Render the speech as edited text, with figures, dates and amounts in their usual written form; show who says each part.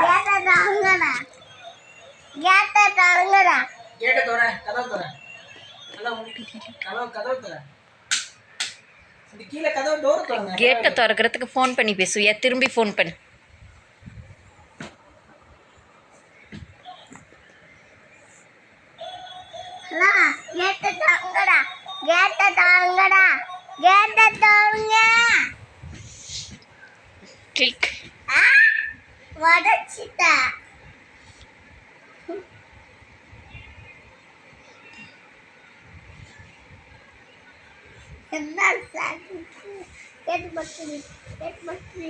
Speaker 1: கேட்ட தாங்கடா கேட்ட தாங்கடா
Speaker 2: கேட்ட தோற கதவு தோற கதவு தோற இந்த கீழ கதவு டோர் தோறங்க.
Speaker 3: கேட்டை திறக்கிறதுக்கு ஃபோன் பண்ணி பேசுவியா? திரும்பி ஃபோன் பண்ணு.
Speaker 1: ஹலோ கேட்ட தாங்கடா கேட்ட தாங்கடா கேட்ட தாங்க.
Speaker 3: கிளிக்.
Speaker 1: வடச்சிட்டா என்ன சார் கேட்டு பத்து